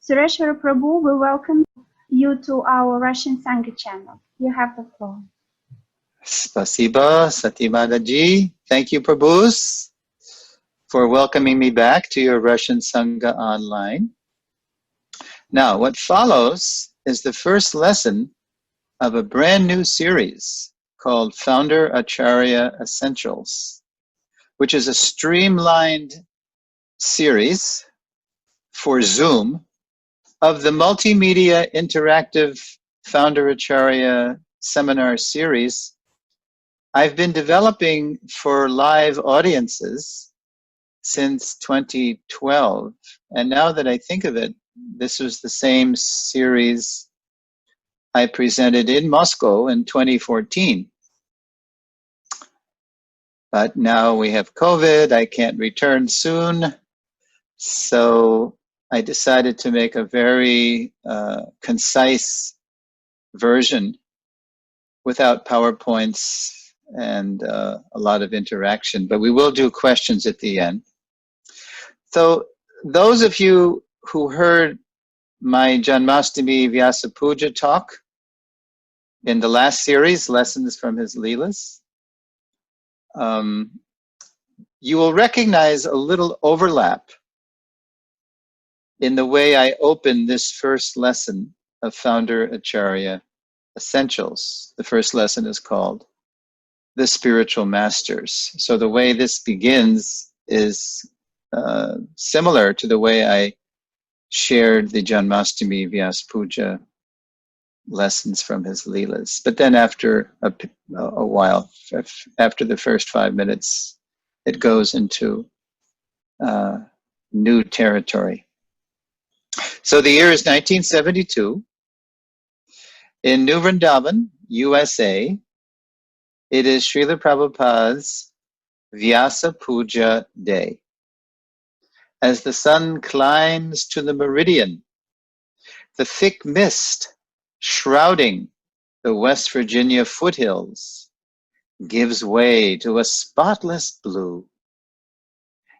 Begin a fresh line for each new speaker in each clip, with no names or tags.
Sureshvara Prabhu, we welcome you to our Russian Sangha channel. You have the floor.
Spasiba, Satimadaji. Thank you, Prabhus, for welcoming me back to your Russian Sangha online. Now, what follows is the first lesson of a brand new series called Founder Acharya Essentials, which is a streamlined series for Zoom of the multimedia interactive Founder Acharya seminar series I've been developing for live audiences since 2012. And now that I think of it, this was the same series I presented in Moscow in 2014. But now we have COVID, I can't return soon. So I decided to make a very concise version without PowerPoints and a lot of interaction, but we will do questions at the end. So those of you who heard my Janmashtami Vyasa Puja talk in the last series, Lessons from His Leelas, you will recognize a little overlap in the way I open this first lesson of Founder Acharya Essentials. The first lesson is called The Spiritual Masters. So the way this begins is similar to the way I shared the Janmashtami Vyasa Puja lessons from his Leelas. But then after a while, after the first 5 minutes, it goes into new territory. So the year is 1972. In New Vrindavan, USA, it is Srila Prabhupada's Vyasa Puja Day. As the sun climbs to the meridian, the thick mist shrouding the West Virginia foothills gives way to a spotless blue.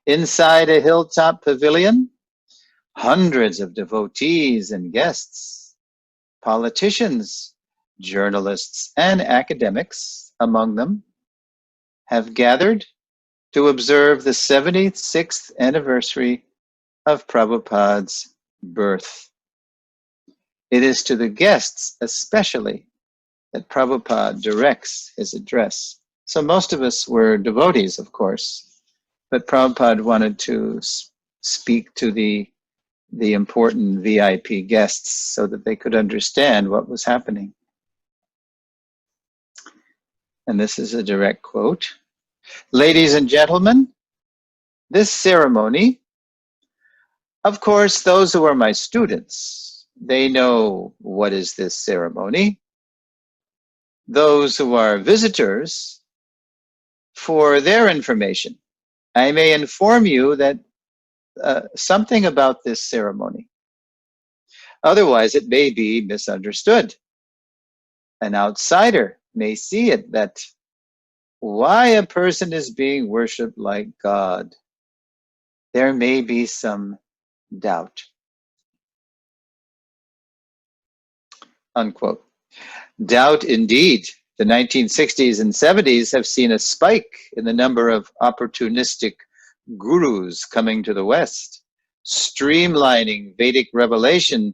Inside a hilltop pavilion, hundreds of devotees and guests, politicians, journalists, and academics among them, have gathered to observe the 76th anniversary of Prabhupada's birth. It is to the guests especially that Prabhupada directs his address. So most of us were devotees, of course, but Prabhupada wanted to speak to the important VIP guests so that they could understand what was happening. And this is a direct quote. Ladies and gentlemen, this ceremony, of course, those who are my students, they know what is this ceremony. Those who are visitors, for their information, I may inform you that something about this ceremony. Otherwise, it may be misunderstood. An outsider may see it that why a person is being worshipped like God. There may be some doubt. Unquote. Doubt indeed. The 1960s and 70s have seen a spike in the number of opportunistic gurus coming to the West, streamlining Vedic revelation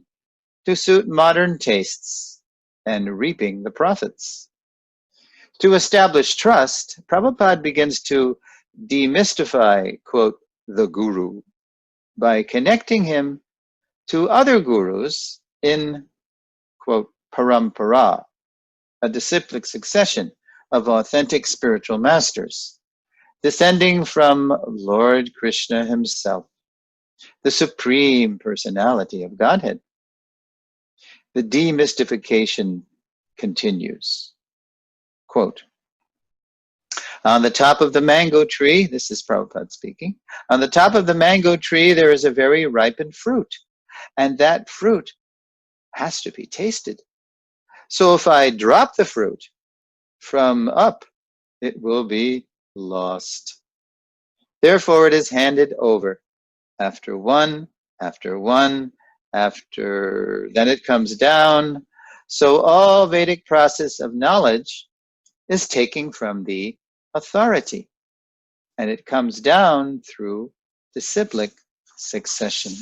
to suit modern tastes and reaping the profits. To establish trust, Prabhupada begins to demystify, quote, the guru by connecting him to other gurus in, quote, parampara, a disciplic succession of authentic spiritual masters, descending from Lord Krishna himself, the Supreme Personality of Godhead. The demystification continues. Quote, on the top of the mango tree, this is Prabhupada speaking, on the top of the mango tree there is a very ripened fruit, and that fruit has to be tasted. So if I drop the fruit from up, it will be lost. Therefore it is handed over after one, Then it comes down. So all Vedic process of knowledge is taking from the authority, and it comes down through disciplic succession.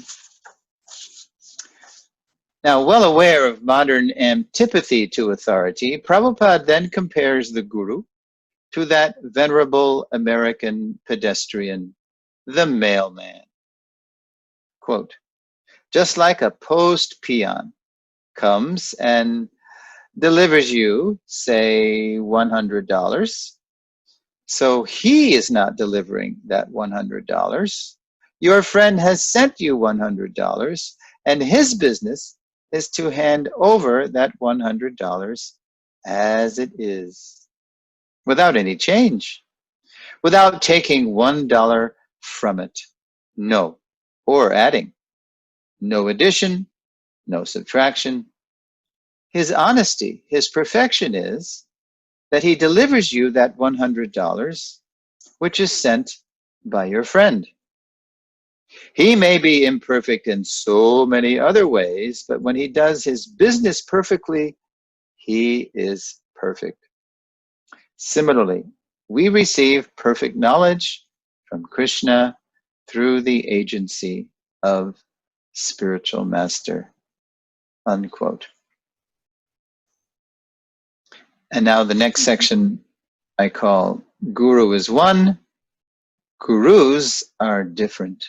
Now, well aware of modern antipathy to authority, Prabhupada then compares the guru to that venerable American pedestrian, the mailman. Quote, just like a post peon comes and delivers you, say, $100. So he is not delivering that $100. Your friend has sent you $100, and his business is to hand over that $100 as it is, without any change, without taking $1 from it. No, or adding. No addition, no subtraction. His honesty, his perfection is that he delivers you that $100, which is sent by your friend. He may be imperfect in so many other ways, but when he does his business perfectly, he is perfect. Similarly, we receive perfect knowledge from Krishna through the agency of spiritual master. Unquote. And now the next section I call Guru is one, Gurus are different.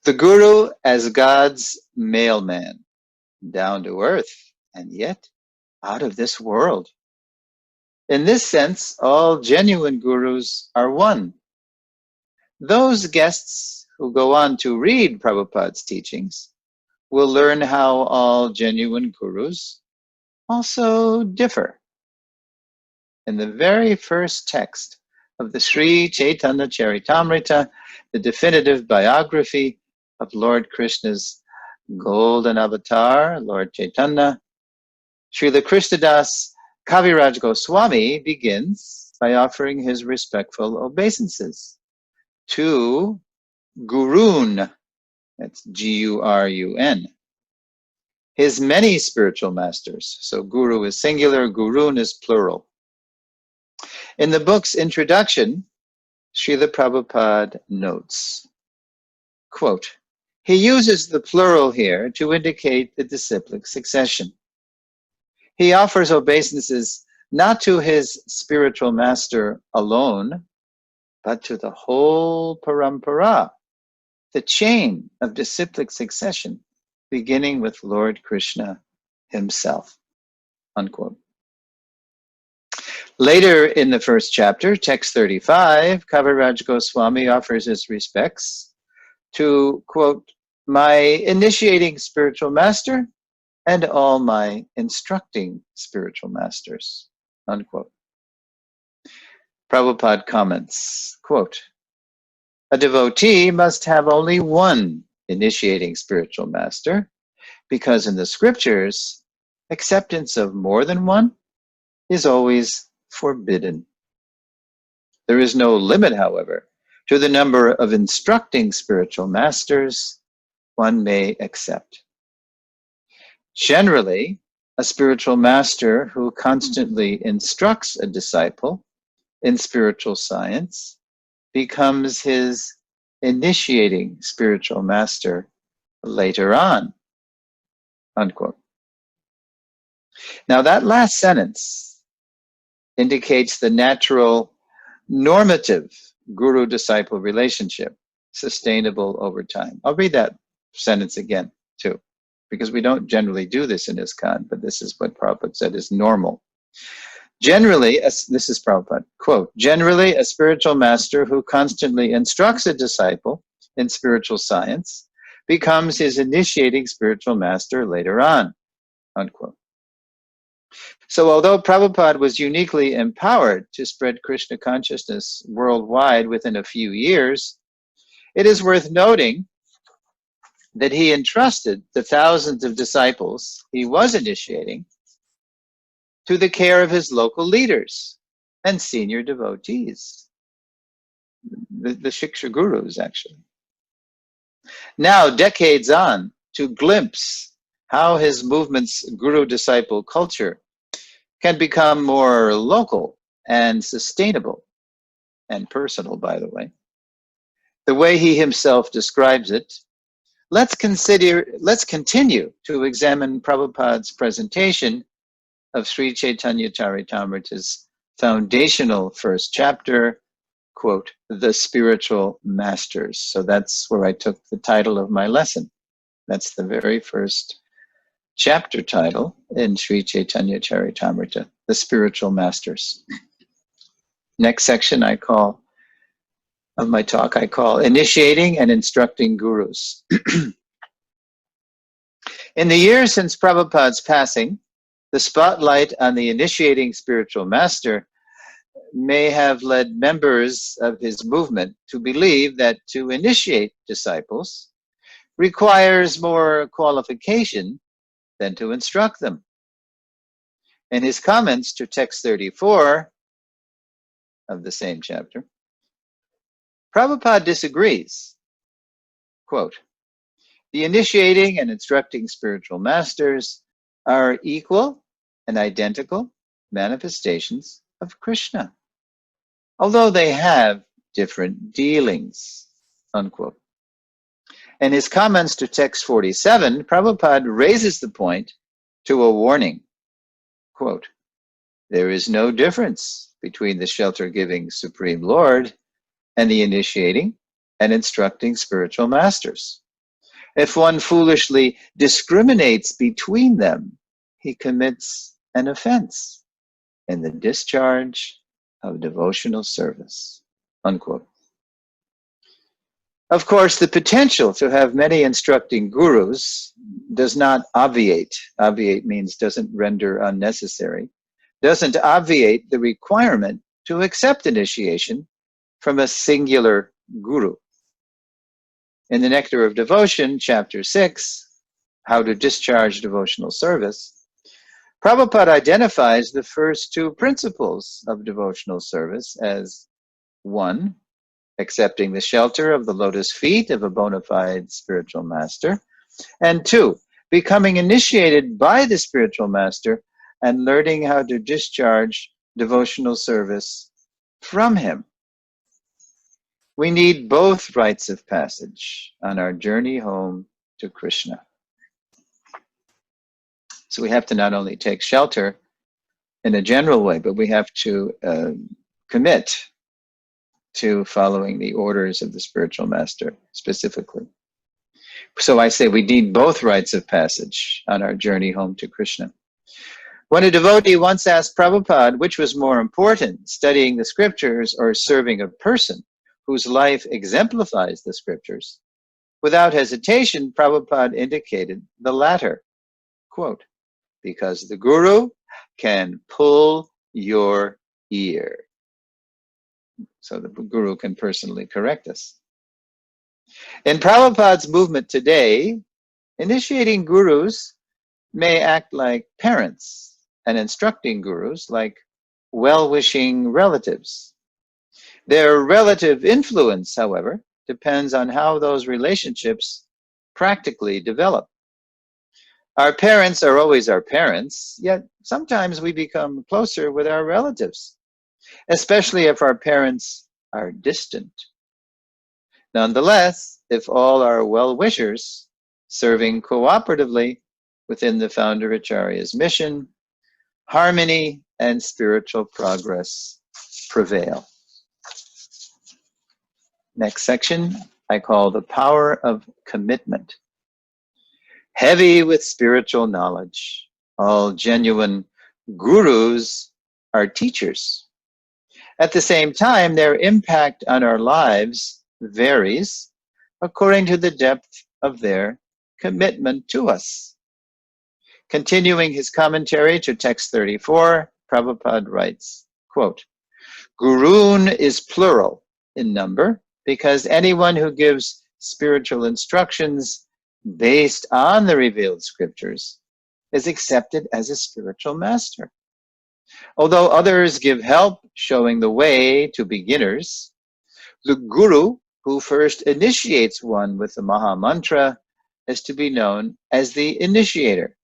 The Guru as God's mailman, down to earth, and yet out of this world. In this sense, all genuine Gurus are one. Those guests who go on to read Prabhupada's teachings will learn how all genuine Gurus also differ. In the very first text of the Sri Chaitanya Charitamrita, the definitive biography of Lord Krishna's golden avatar, Lord Chaitanya, Srila Krishnadas Kaviraj Goswami begins by offering his respectful obeisances to Gurun, that's G-U-R-U-N, his many spiritual masters. So Guru is singular, Gurun is plural. In the book's introduction, Srila Prabhupada notes, quote, he uses the plural here to indicate the disciplic succession. He offers obeisances not to his spiritual master alone, but to the whole parampara, the chain of disciplic succession, beginning with Lord Krishna himself. Unquote. Later in the first chapter, text 35, Kaviraj Goswami offers his respects to, quote, my initiating spiritual master and all my instructing spiritual masters, unquote. Prabhupada comments, quote, a devotee must have only one initiating spiritual master, because in the scriptures, acceptance of more than one is always forbidden. There is no limit, however, to the number of instructing spiritual masters one may accept. Generally, a spiritual master who constantly instructs a disciple in spiritual science becomes his initiating spiritual master later on, unquote. Now that last sentence indicates the natural normative guru-disciple relationship, sustainable over time. I'll read that sentence again, too, because we don't generally do this in ISKCON, but this is what Prabhupada said is normal. Generally, this is Prabhupada, quote, generally a spiritual master who constantly instructs a disciple in spiritual science becomes his initiating spiritual master later on, unquote. So although Prabhupada was uniquely empowered to spread Krishna consciousness worldwide within a few years, it is worth noting that he entrusted the thousands of disciples he was initiating to the care of his local leaders and senior devotees, the Shiksha Gurus, actually. Now, decades on, to glimpse how his movement's guru-disciple culture can become more local and sustainable and personal, by the way. The way he himself describes it, let's continue to examine Prabhupada's presentation of Sri Chaitanya Charitamrita's foundational first chapter, quote, The Spiritual Masters. So that's where I took the title of my lesson. That's the very first chapter title in Sri Chaitanya Charitamrita, The Spiritual Masters. Next section of my talk I call Initiating and Instructing Gurus. In the years since Prabhupada's passing, the spotlight on the initiating spiritual master may have led members of his movement to believe that to initiate disciples requires more qualification than to instruct them. In his comments to text 34 of the same chapter, Prabhupada disagrees. Quote, the initiating and instructing spiritual masters are equal and identical manifestations of Krishna, although they have different dealings, unquote. In his comments to text 47, Prabhupada raises the point to a warning. Quote, there is no difference between the shelter-giving Supreme Lord and the initiating and instructing spiritual masters. If one foolishly discriminates between them, he commits an offense in the discharge of devotional service, unquote. Of course, the potential to have many instructing gurus does not obviate. Obviate means doesn't render unnecessary. Doesn't obviate the requirement to accept initiation from a singular guru. In the Nectar of Devotion, chapter 6, How to Discharge Devotional Service, Prabhupada identifies the first two principles of devotional service as 1, accepting the shelter of the lotus feet of a bona fide spiritual master, and 2, becoming initiated by the spiritual master and learning how to discharge devotional service from him. We need both rites of passage on our journey home to Krishna. So we have to not only take shelter in a general way, but we have to commit to following the orders of the spiritual master specifically. So I say we need both rites of passage on our journey home to Krishna. When a devotee once asked Prabhupada which was more important, studying the scriptures or serving a person whose life exemplifies the scriptures, without hesitation, Prabhupada indicated the latter. Quote, because the guru can pull your ear. So the guru can personally correct us. In Prabhupada's movement today, initiating gurus may act like parents and instructing gurus like well-wishing relatives. Their relative influence, however, depends on how those relationships practically develop. Our parents are always our parents, yet sometimes we become closer with our relatives, especially if our parents are distant. Nonetheless, if all are well-wishers, serving cooperatively within the founder Acharya's mission, harmony and spiritual progress prevail. Next section, I call the power of commitment. Heavy with spiritual knowledge, all genuine gurus are teachers. At the same time, their impact on our lives varies according to the depth of their commitment to us. Continuing his commentary to text 34, Prabhupada writes, quote, Gurun is plural in number because anyone who gives spiritual instructions based on the revealed scriptures is accepted as a spiritual master. Although others give help showing the way to beginners, the guru who first initiates one with the Maha Mantra is to be known as the initiator.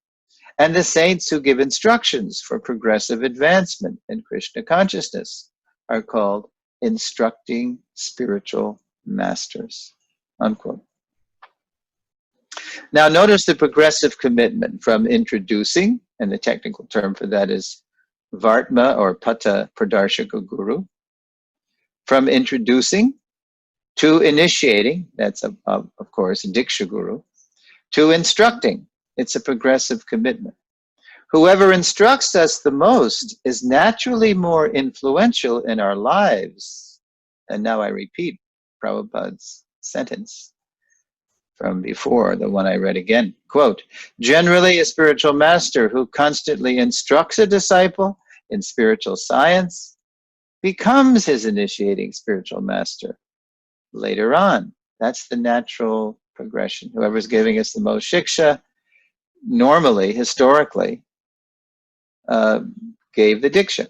And the saints who give instructions for progressive advancement in Krishna consciousness are called instructing spiritual masters. Unquote. Now notice the progressive commitment from introducing, and the technical term for that is Vartma or Pata Pradarshaka Guru, from introducing to initiating, that's of course Diksha Guru, to instructing. It's a progressive commitment. Whoever instructs us the most is naturally more influential in our lives. And now I repeat Prabhupada's sentence from before, the one I read again. Quote, generally a spiritual master who constantly instructs a disciple in spiritual science becomes his initiating spiritual master later on. That's the natural progression. Whoever's giving us the most shiksha, normally, historically, gave the diksha,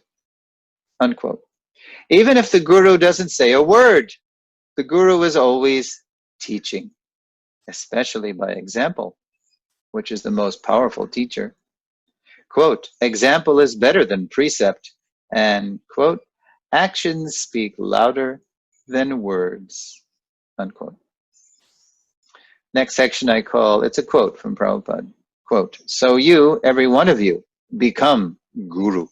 unquote. Even if the guru doesn't say a word, the guru is always teaching, especially by example, which is the most powerful teacher. Quote, example is better than precept, and quote, actions speak louder than words, unquote. Next section I call, it's a quote from Prabhupada. Quote, so you, every one of you, become guru.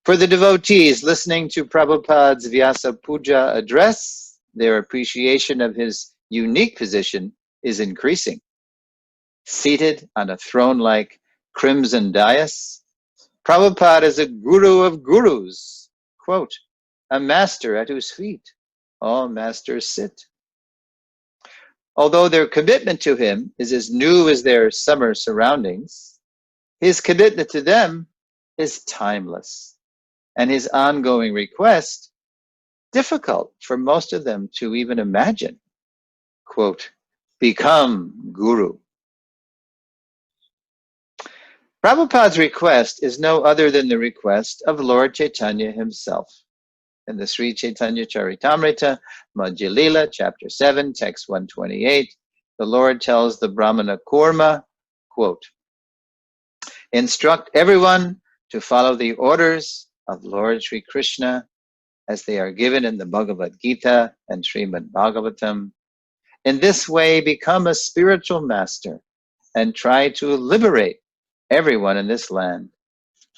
For the devotees listening to Prabhupada's Vyasa Puja address, their appreciation of his unique position is increasing. Seated on a throne-like crimson dais, Prabhupada is a guru of gurus, quote, a master at whose feet all masters sit. Although their commitment to him is as new as their summer surroundings, his commitment to them is timeless, and his ongoing request difficult for most of them to even imagine. Quote, become guru. Prabhupada's request is no other than the request of Lord Chaitanya himself. In the Sri Chaitanya Charitamrita, Madhya Lila, chapter 7, text 128, the Lord tells the Brahmana Kurma, quote, instruct everyone to follow the orders of Lord Sri Krishna as they are given in the Bhagavad Gita and Srimad Bhagavatam. In this way, become a spiritual master and try to liberate everyone in this land,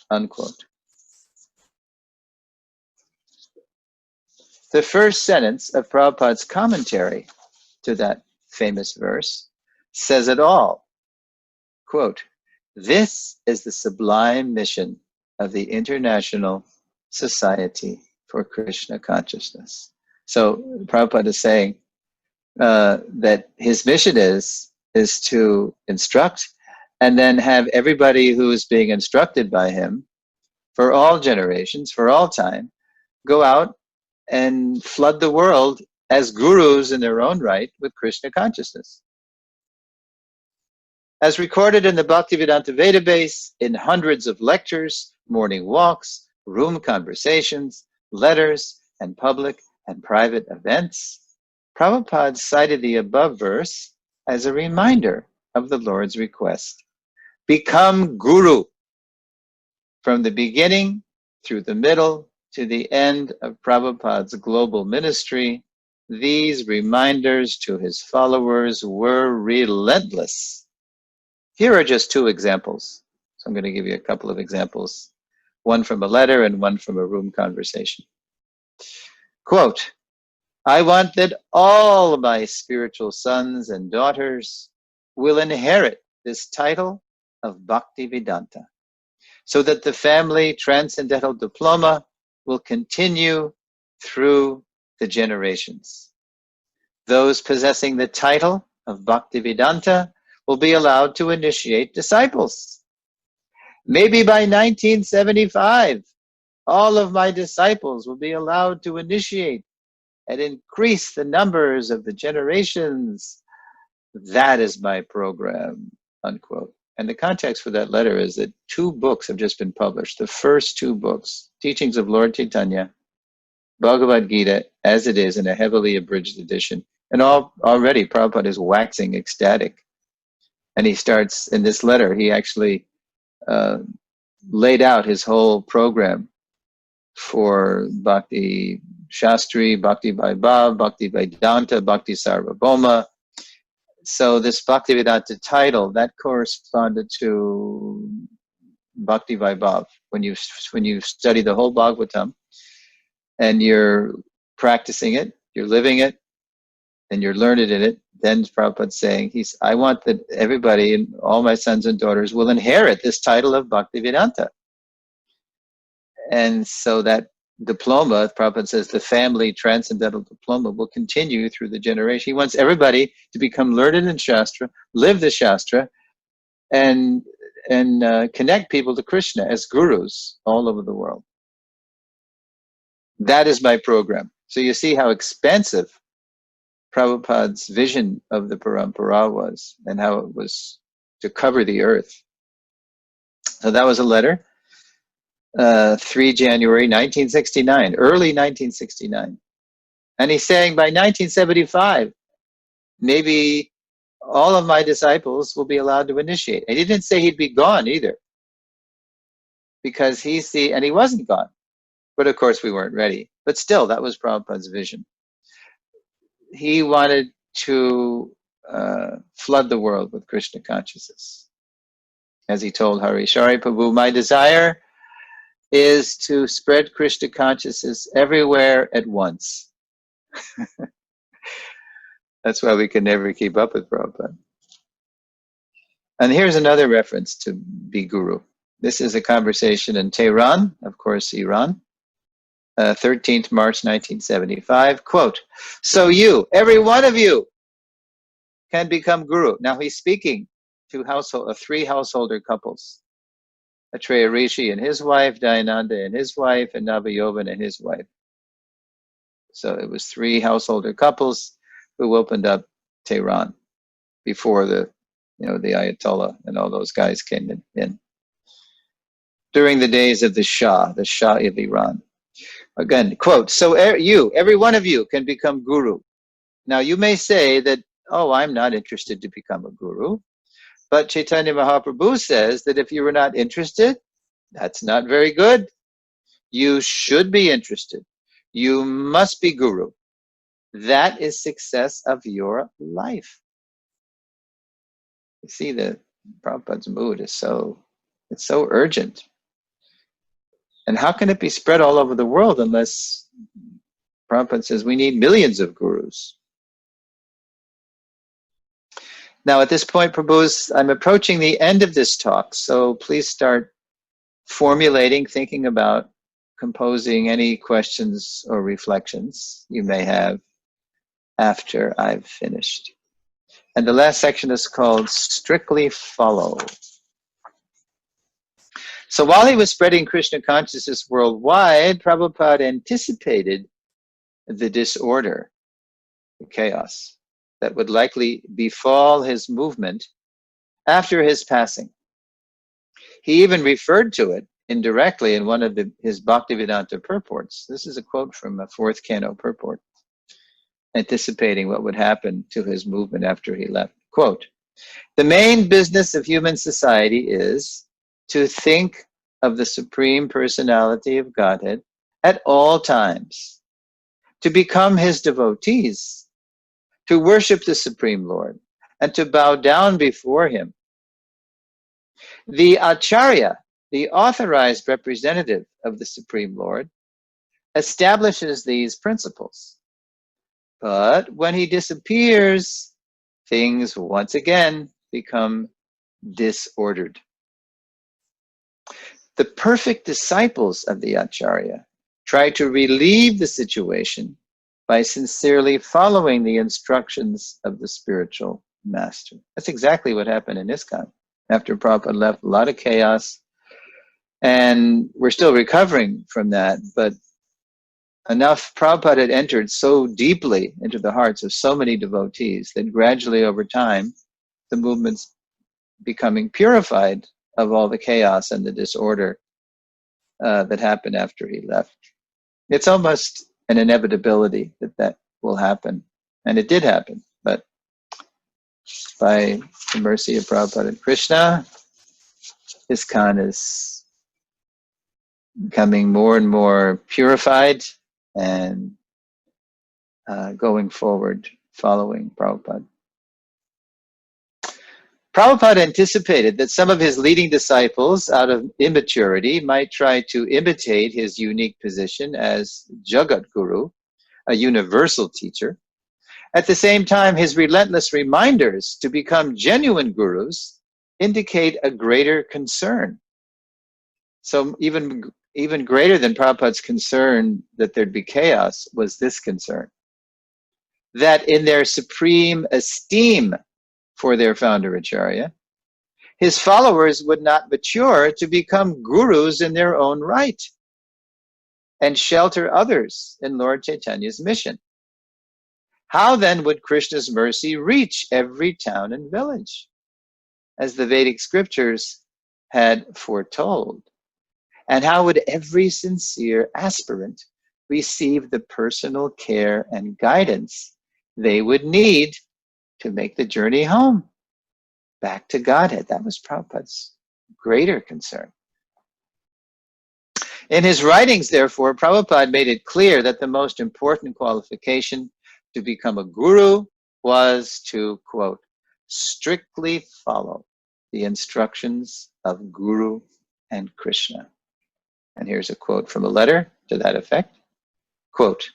unquote. The first sentence of Prabhupada's commentary to that famous verse says it all. Quote, this is the sublime mission of the International Society for Krishna Consciousness. So Prabhupada is saying that his mission is to instruct and then have everybody who is being instructed by him for all generations, for all time, go out and flood the world as gurus in their own right with Krishna consciousness. As recorded in the Bhaktivedanta database, in hundreds of lectures, morning walks, room conversations, letters, and public and private events, Prabhupada cited the above verse as a reminder of the Lord's request. Become guru. From the beginning through the middle to the end of Prabhupada's global ministry, these reminders to his followers were relentless. Here are just two examples. So I'm going to give you a couple of examples, one from a letter and one from a room conversation. Quote, I want that all my spiritual sons and daughters will inherit this title of Bhaktivedanta, so that the family transcendental diploma will continue through the generations. Those possessing the title of Bhaktivedanta will be allowed to initiate disciples. Maybe by 1975, all of my disciples will be allowed to initiate and increase the numbers of the generations. That is my program, unquote. And the context for that letter is that 2 books have just been published. The first 2 books, Teachings of Lord Chaitanya Bhagavad Gita as it is in a heavily abridged edition. And already Prabhupada is waxing ecstatic. And he starts in this letter, he actually laid out his whole program for Bhakti Shastri, Bhakti Vaibhav, Bhakti Vedanta, Bhakti Sarvabhauma. So this Bhakti Vedanta title, that corresponded to Bhakti Vaibhav. When you study the whole Bhagavatam and you're practicing it, you're living it, and you're learned in it, then Prabhupada's saying, I want that everybody and all my sons and daughters will inherit this title of Bhakti Vedanta. And so that diploma, Prabhupada says, the family transcendental diploma will continue through the generation. He wants everybody to become learned in Shastra, live the Shastra, and connect people to Krishna as gurus all over the world. That is my program. So you see how expansive Prabhupada's vision of the Parampara was, and how it was to cover the earth. So that was a letter, 3 January 1969, early 1969. And he's saying by 1975, maybe all of my disciples will be allowed to initiate. And he didn't say he'd be gone either, because and he wasn't gone. But of course we weren't ready. But still, that was Prabhupada's vision. He wanted to flood the world with Krishna consciousness. As he told Hari Shari Prabhu, my desire is to spread Krishna consciousness everywhere at once. That's why we can never keep up with Prabhupada. And here's another reference to be guru. This is a conversation in Tehran, of course, Iran, 13th March 1975. Quote, so you, every one of you, can become guru. Now he's speaking to three householder couples. Atreya Rishi and his wife, Dayananda and his wife, and Navayovan and his wife. So it was three householder couples who opened up Tehran before the Ayatollah and all those guys came in. During the days of the Shah of Iran. Again, quote, so every one of you can become guru. Now you may say that, oh, I'm not interested to become a guru. But Chaitanya Mahaprabhu says that if you were not interested, that's not very good. You should be interested. You must be guru. That is success of your life. You see, the Prabhupada's mood is so urgent. And how can it be spread all over the world unless Prabhupada says we need millions of gurus? Now, at this point, Prabhus, I'm approaching the end of this talk, so please start formulating, thinking about, composing any questions or reflections you may have after I've finished. And the last section is called Strictly Follow. So while he was spreading Krishna consciousness worldwide, Prabhupada anticipated the disorder, the chaos that would likely befall his movement after his passing. He even referred to it indirectly in one of his Bhaktivedanta purports. This is a quote from a fourth canto purport, anticipating what would happen to his movement after he left. Quote, the main business of human society is to think of the Supreme Personality of Godhead at all times, to become his devotees, to worship the Supreme Lord, and to bow down before him. The Acarya, the authorized representative of the Supreme Lord, establishes these principles. But when he disappears, things once again become disordered. The perfect disciples of the Acarya try to relieve the situation by sincerely following the instructions of the spiritual master. That's exactly what happened in ISKCON. After Prabhupada left, a lot of chaos, and we're still recovering from that, but enough Prabhupada had entered so deeply into the hearts of so many devotees that gradually over time, the movement's becoming purified of all the chaos and the disorder that happened after he left. It's almost an inevitability that that will happen. And it did happen, but by the mercy of Prabhupada and Krishna, ISKCON is becoming more and more purified and going forward, following Prabhupada. Prabhupada anticipated that some of his leading disciples, out of immaturity, might try to imitate his unique position as Jagat Guru, a universal teacher. At the same time, his relentless reminders to become genuine gurus indicate a greater concern. So even greater than Prabhupada's concern that there'd be chaos was this concern, that in their supreme esteem for their founder Acharya, his followers would not mature to become gurus in their own right and shelter others in Lord Chaitanya's mission. How then would Krishna's mercy reach every town and village, as the Vedic scriptures had foretold? And how would every sincere aspirant receive the personal care and guidance they would need to make the journey home, back to Godhead? That was Prabhupada's greater concern. In his writings, therefore, Prabhupada made it clear that the most important qualification to become a guru was to, quote, strictly follow the instructions of Guru and Krishna. And here's a quote from a letter to that effect. Quote,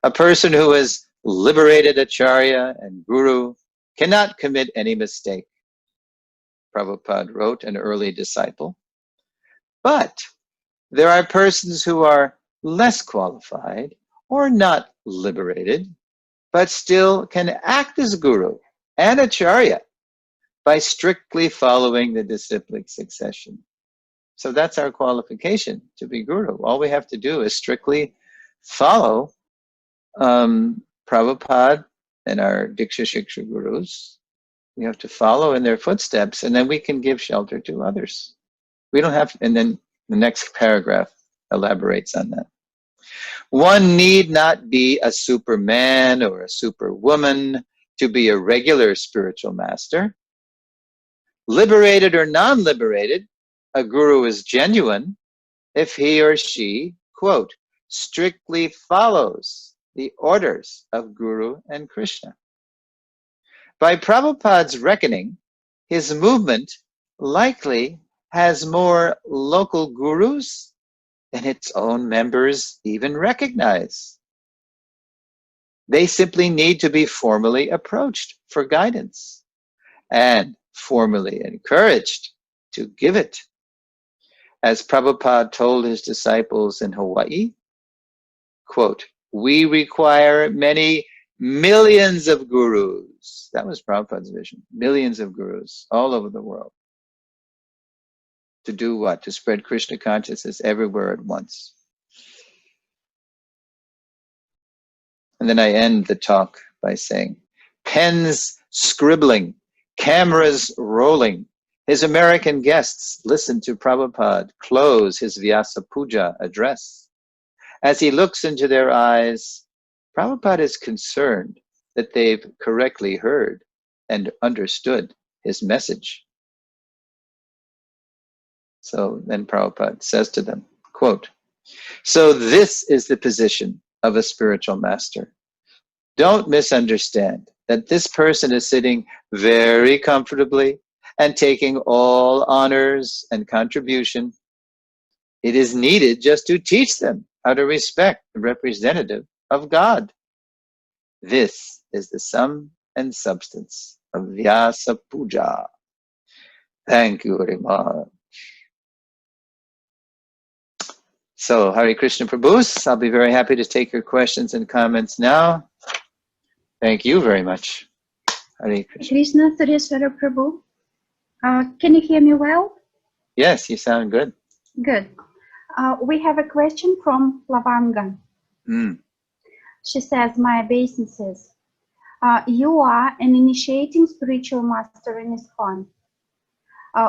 a person who has liberated Acharya and Guru cannot commit any mistake, Prabhupada wrote an early disciple. But there are persons who are less qualified or not liberated, but still can act as Guru and Acharya by strictly following the disciplic succession. So that's our qualification to be Guru. All we have to do is strictly follow Prabhupada and our Diksha Shiksha Gurus. We have to follow in their footsteps, and then we can give shelter to others. We don't have, and then the next paragraph elaborates on that. One need not be a superman or a superwoman to be a regular spiritual master. Liberated or non-liberated, a guru is genuine if he or she, quote, strictly follows the orders of Guru and Krishna. By Prabhupada's reckoning, his movement likely has more local gurus than its own members even recognize. They simply need to be formally approached for guidance and formally encouraged to give it. As Prabhupada told his disciples in Hawaii, quote, we require many millions of gurus. That was Prabhupada's vision. Millions of gurus all over the world. To do what? To spread Krishna consciousness everywhere at once. And then I end the talk by saying, pens scribbling, cameras rolling. His American guests listen to Prabhupada close his Vyasa Puja address. As he looks into their eyes, Prabhupada is concerned that they've correctly heard and understood his message. So then Prabhupada says to them, quote, so this is the position of a spiritual master. Don't misunderstand that this person is sitting very comfortably and taking all honors and contribution. It is needed just to teach them how to respect the representative of God. This is the sum and substance of Vyasa Puja. Thank you very much. So, Hare Krishna Prabhus, I'll be very happy to take your questions and comments now. Thank you very much. Hare Krishna.
Krishna Sureshvara Prabhu. Can you hear me well?
Yes, you sound good.
Good. We have a question from Lavanga. She says, my obeisances. You are an initiating spiritual master in ISKCON.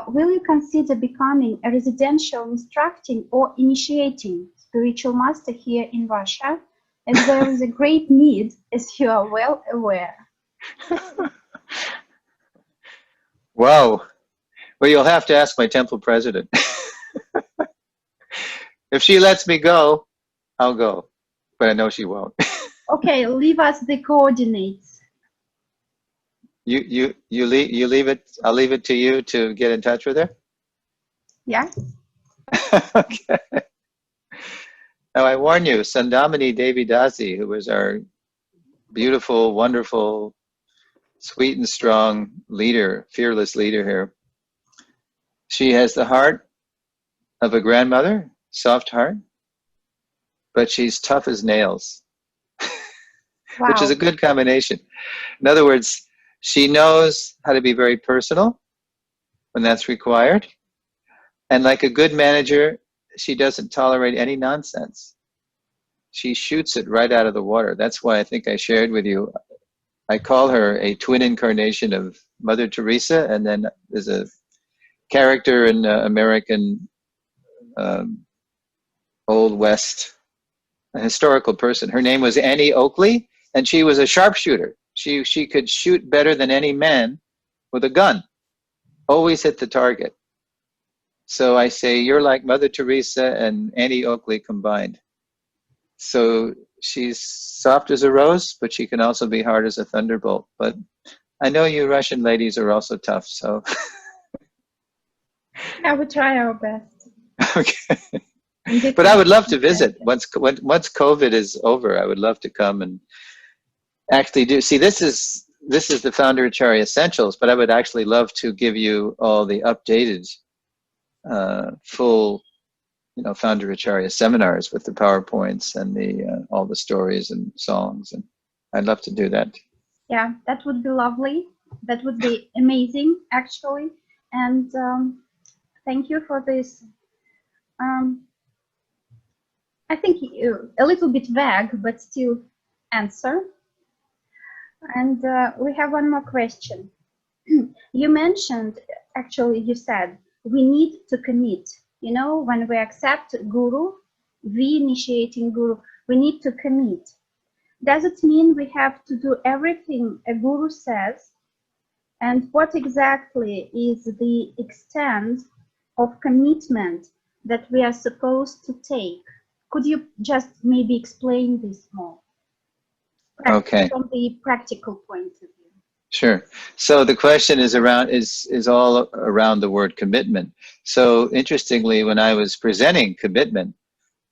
Will you consider becoming a residential instructing or initiating spiritual master here in Russia and there is a great need, as you are well aware.
Wow. Well, you'll have to ask my temple president. If she lets me go, I'll go. But I know she won't.
Okay, leave us the coordinates.
You leave it. I'll leave it to you to get in touch with her.
Yeah.
Okay. Now I warn you, Sandamini Devi Dasi, who was our beautiful, wonderful, sweet and strong leader, fearless leader here. She has the heart of a grandmother, soft heart, but she's tough as nails,
Wow.
which is a good combination. In other words, she knows how to be very personal when that's required. And like a good manager, she doesn't tolerate any nonsense. She shoots it right out of the water. That's why I think I shared with you, I call her a twin incarnation of Mother Teresa, and then there's a character in American Old West, a historical person. Her name was Annie Oakley, and she was a sharpshooter. She could shoot better than any man with a gun, always hit the target. So I say, you're like Mother Teresa and Annie Oakley combined. So she's soft as a rose, but she can also be hard as a thunderbolt. But I know you Russian ladies are also tough, so.
Yeah, we try our best.
Okay. But I would love to visit. Once COVID is over, I would love to come and actually do. See, this is the Founder Acharya Essentials, but I would actually love to give you all the updated, full, Founder Acharya seminars with the PowerPoints and the all the stories and songs, and I'd love to do that.
Yeah, that would be lovely. That would be amazing, actually. And thank you for this. I think a little bit vague, but still answer. And we have one more question. You mentioned, actually, you said we need to commit. When we accept Guru, we initiating Guru, we need to commit. Does it mean we have to do everything a Guru says? And what exactly is the extent of commitment that we are supposed to take? Could you just maybe explain this more?
Okay.
From the practical point of view.
Sure. So the question is all around the word commitment. So interestingly, when I was presenting commitment,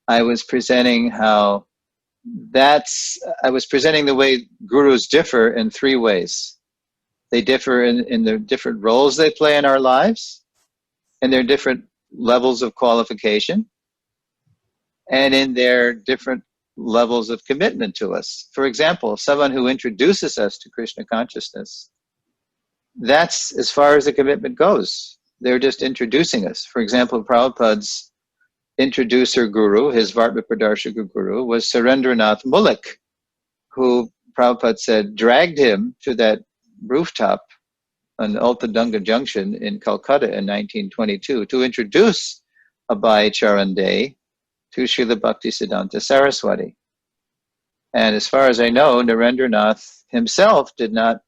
I was presenting I was presenting the way gurus differ in three ways. They differ in the different roles they play in our lives, and their different levels of qualification, and in their different levels of commitment to us. For example, someone who introduces us to Krishna consciousness, that's as far as the commitment goes. They're just introducing us. For example, Prabhupada's introducer guru, his Vartma Pradarshaka guru, was Surendranath Mullik, who Prabhupada said dragged him to that rooftop on Altadunga Junction in Calcutta in 1922 to introduce Abhay Charan Dey to Srila Bhaktisiddhanta Saraswati. And as far as I know, Narendranath himself did not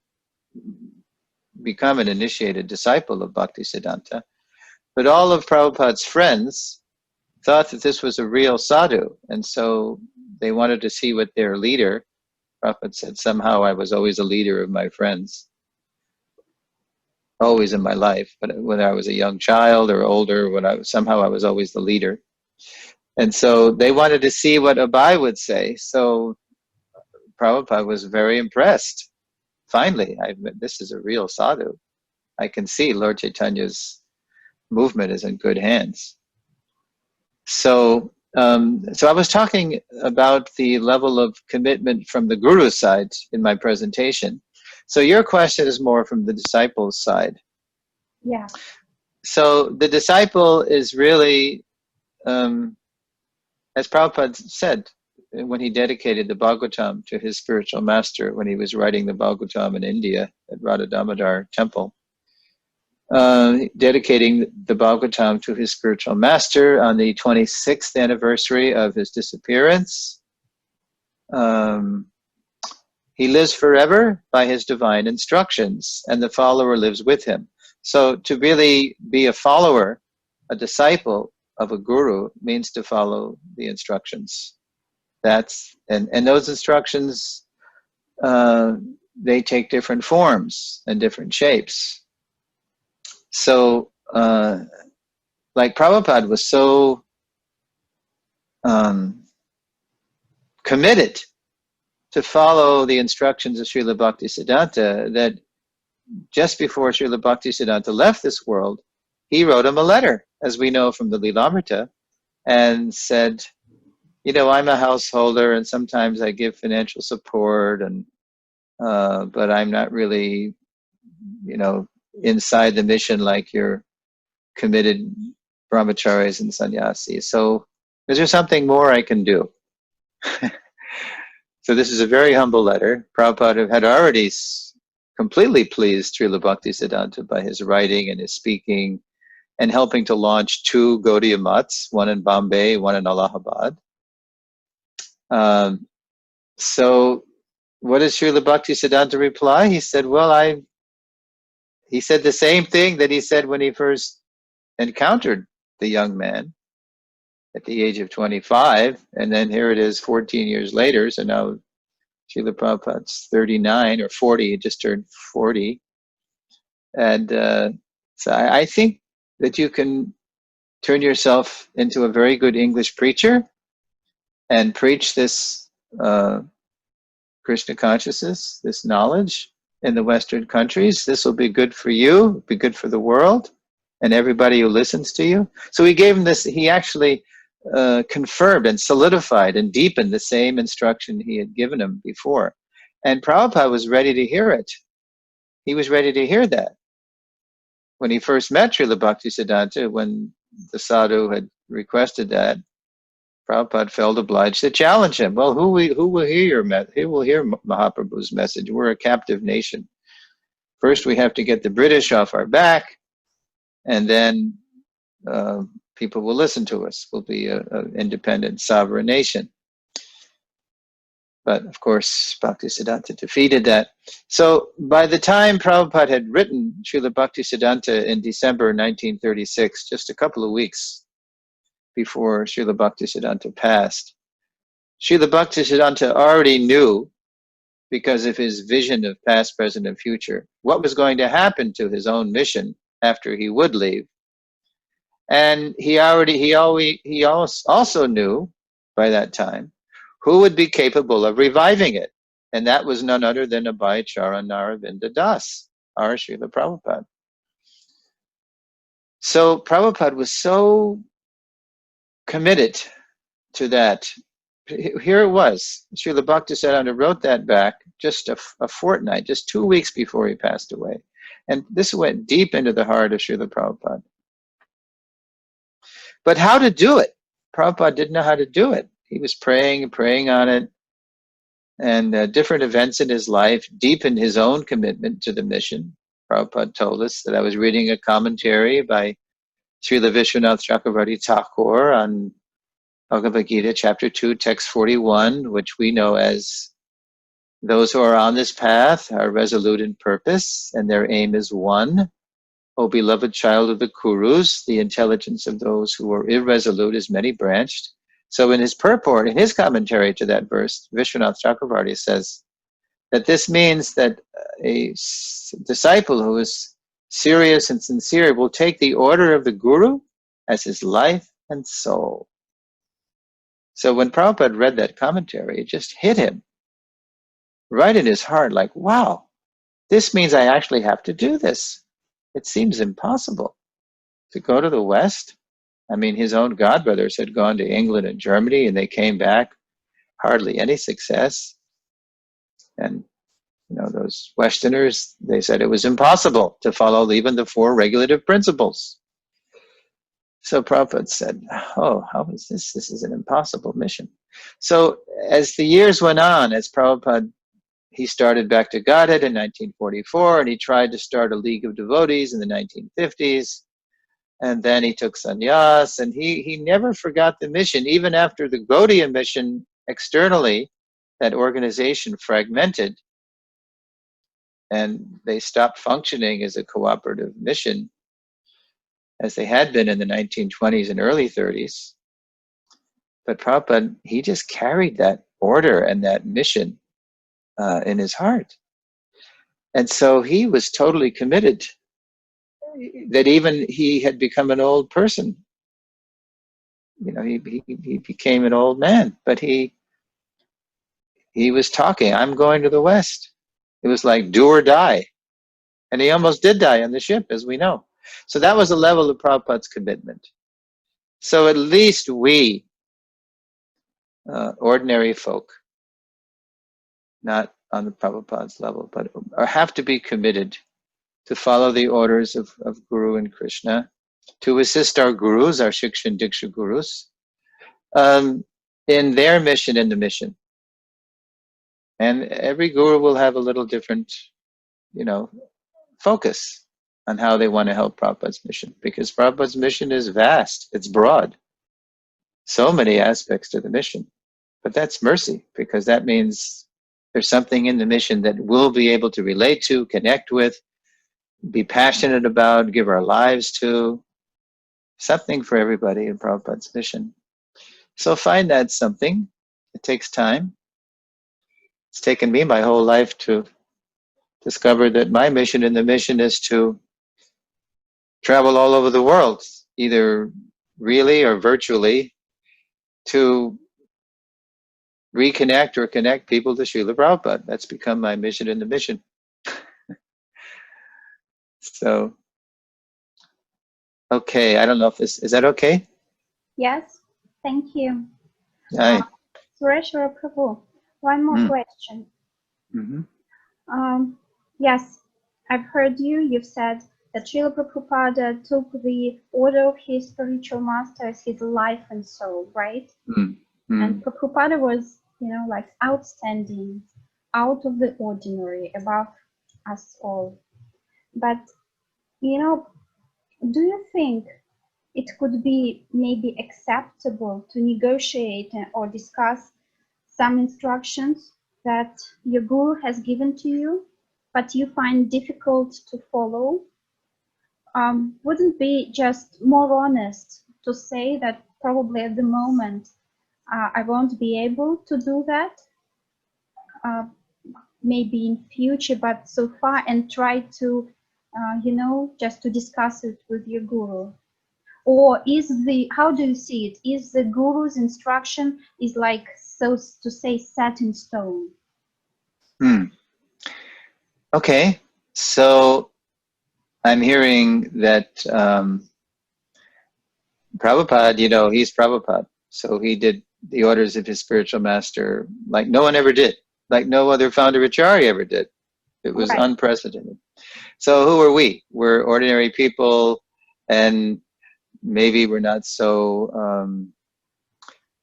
become an initiated disciple of Bhaktisiddhanta, but all of Prabhupada's friends thought that this was a real sadhu, and so they wanted to see what their leader, Prabhupada said, somehow I was always a leader of my friends, always in my life, but whether I was a young child or older, somehow I was always the leader. And so they wanted to see what Abhay would say. So Prabhupada was very impressed. Finally, this is a real sadhu. I can see Lord Chaitanya's movement is in good hands. So I was talking about the level of commitment from the guru's side in my presentation. So your question is more from the disciple's side.
Yeah.
So the disciple is really, as Prabhupada said, when he dedicated the Bhagavatam to his spiritual master, when he was writing the Bhagavatam in India at Radha Damodar temple, dedicating the Bhagavatam to his spiritual master on the 26th anniversary of his disappearance. he lives forever by his divine instructions, and the follower lives with him. So to really be a follower, a disciple of a guru, means to follow the instructions. And those instructions, they take different forms and different shapes. So, like Prabhupada was so committed to follow the instructions of Srila Bhaktisiddhanta that just before Srila Bhaktisiddhanta left this world, he wrote him a letter, as we know from the Lilamrita, and said, you know, I'm a householder and sometimes I give financial support, and but I'm not really, you know, inside the mission like your committed brahmacharis and sannyasis. So is there something more I can do? So this is a very humble letter. Prabhupada had already completely pleased Srila Bhaktisiddhanta by his writing and his speaking, and helping to launch 2 Gaudiya Mats, one in Bombay, one in Allahabad. So what does Srila Bhaktisiddhanta reply? He said, well, he said the same thing that he said when he first encountered the young man at the age of 25, and then here it is 14 years later, so now Srila Prabhupada's 39 or 40, he just turned 40. And so I think that you can turn yourself into a very good English preacher and preach this Krishna consciousness, this knowledge in the Western countries. This will be good for you, be good for the world, and everybody who listens to you. So he gave him this, he actually confirmed and solidified and deepened the same instruction he had given him before. And Prabhupada was ready to hear it. He was ready to hear that. When he first met Srila Bhaktisiddhanta, when the sadhu had requested that, Prabhupada felt obliged to challenge him. Well, who will hear Mahaprabhu's message? We're a captive nation. First, we have to get the British off our back, and then people will listen to us. We'll be an independent, sovereign nation. But of course, Bhaktisiddhanta defeated that. So by the time Prabhupada had written Srila Bhaktisiddhanta in December 1936, just a couple of weeks before Srila Bhaktisiddhanta passed, Srila Bhaktisiddhanta already knew, because of his vision of past, present, and future, what was going to happen to his own mission after he would leave. And he also knew by that time who would be capable of reviving it. And that was none other than Abhay Charan Naravinda Das, our Srila Prabhupada. So Prabhupada was so committed to that. Here it was. Srila Bhaktisiddhanta wrote that back just a fortnight, just 2 weeks before he passed away. And this went deep into the heart of Srila Prabhupada. But how to do it? Prabhupada didn't know how to do it. He was praying on it, and different events in his life deepened his own commitment to the mission. Prabhupada told us that I was reading a commentary by Srila Vishwanath Chakravarti Thakur on Bhagavad Gita, chapter 2, text 41, which we know as, those who are on this path are resolute in purpose, and their aim is one. O beloved child of the Kurus, the intelligence of those who are irresolute is many-branched. So in his purport, in his commentary to that verse, Vishwanath Chakravarti says that this means that a disciple who is serious and sincere will take the order of the Guru as his life and soul. So when Prabhupada read that commentary, it just hit him right in his heart, like, wow, this means I actually have to do this. It seems impossible to go to the West. I mean, his own godbrothers had gone to England and Germany, and they came back, hardly any success. And, you know, those Westerners, they said it was impossible to follow even the 4 regulative principles. So Prabhupada said, oh, how is this? This is an impossible mission. So as the years went on, as Prabhupada, he started back to Godhead in 1944, and he tried to start a League of Devotees in the 1950s. And then he took sannyas, and he never forgot the mission, even after the Gaudiya mission externally that organization fragmented and they stopped functioning as a cooperative mission as they had been in the 1920s and early 30s. But Prabhupada, he just carried that order and that mission in his heart. And so he was totally committed that even he had become an old person. You know, he became an old man, but he was talking, I'm going to the West. It was like do or die. And he almost did die on the ship, as we know. So that was the level of Prabhupada's commitment. So at least we, ordinary folk, not on the Prabhupada's level, but have to be committed to follow the orders of Guru and Krishna, to assist our gurus, our Shiksha and Diksha gurus, in their mission in the mission. And every guru will have a little different, focus on how they want to help Prabhupada's mission, because Prabhupada's mission is vast, it's broad. So many aspects to the mission. But that's mercy, because that means there's something in the mission that we'll be able to relate to, connect with, be passionate about, give our lives to. Something for everybody in Prabhupada's mission. So find that something. It takes time. It's taken me my whole life to discover that my mission in the mission is to travel all over the world, either really or virtually, to reconnect or connect people to Srila Prabhupada. That's become my mission in the mission. So, okay, I don't know if is that okay?
Yes, thank you.
Hi.
Sureshvara Prabhu, one more question.
Mm-hmm.
Yes, I've heard you've said that Srila Prabhupada took the order of his spiritual master as his life and soul, right?
Mm-hmm.
And Prabhupada was, like outstanding, out of the ordinary, above us all. But, do you think it could be maybe acceptable to negotiate or discuss some instructions that your guru has given to you, but you find difficult to follow? Wouldn't be just more honest to say that probably at the moment I won't be able to do that, maybe in future, but so far, and try to, just to discuss it with your guru? Or how do you see it? Is the guru's instruction is like, so to say, set in stone?
Okay, so I'm hearing that Prabhupada, he's Prabhupada. So he did the orders of his spiritual master like no one ever did, like no other founder Acharya ever did. It was unprecedented. So who are we? We're ordinary people, and maybe we're not so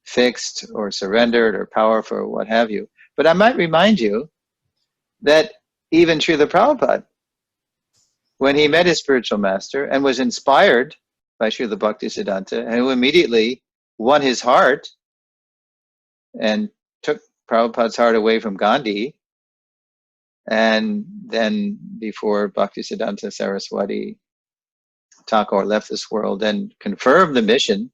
fixed or surrendered or powerful or what have you. But I might remind you that even Srila Prabhupada, when he met his spiritual master and was inspired by Srila Bhaktisiddhanta, and who immediately won his heart and took Prabhupada's heart away from Gandhi, and then before Bhaktisiddhanta Saraswati Thakur left this world, and confirmed the mission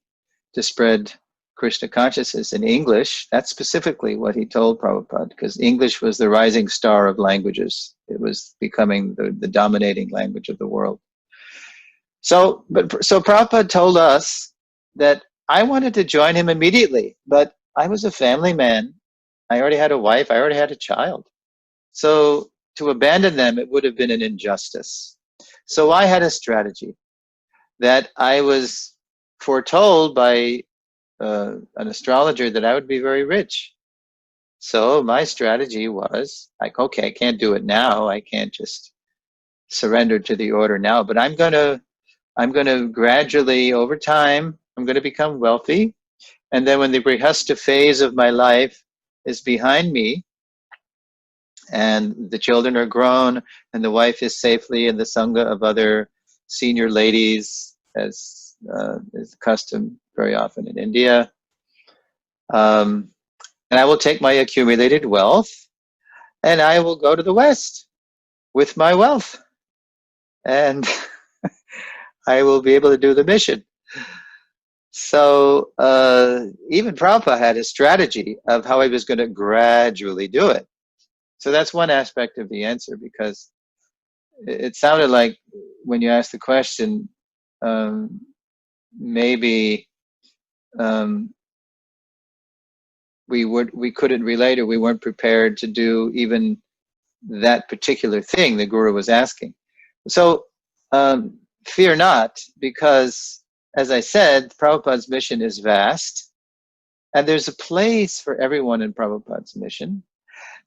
to spread Krishna consciousness in English. That's specifically what he told Prabhupada, because English was the rising star of languages. It was becoming the dominating language of the world. So Prabhupada told us that I wanted to join him immediately, but I was a family man. I already had a wife. I already had a child. So to abandon them, it would have been an injustice. So I had a strategy that I was foretold by an astrologer that I would be very rich. So my strategy was like, okay, I can't do it now. I can't just surrender to the order now, but I'm going to gradually, over time, I'm going to become wealthy. And then when the grihastha phase of my life is behind me, and the children are grown, and the wife is safely in the sangha of other senior ladies, as is the custom very often in India, And I will take my accumulated wealth and I will go to the West with my wealth. And I will be able to do the mission. So even Prabhupada had a strategy of how he was going to gradually do it. So that's one aspect of the answer, because it sounded like when you asked the question, maybe we couldn't relate, or we weren't prepared to do even that particular thing the Guru was asking. So fear not, because as I said, Prabhupada's mission is vast, and there's a place for everyone in Prabhupada's mission.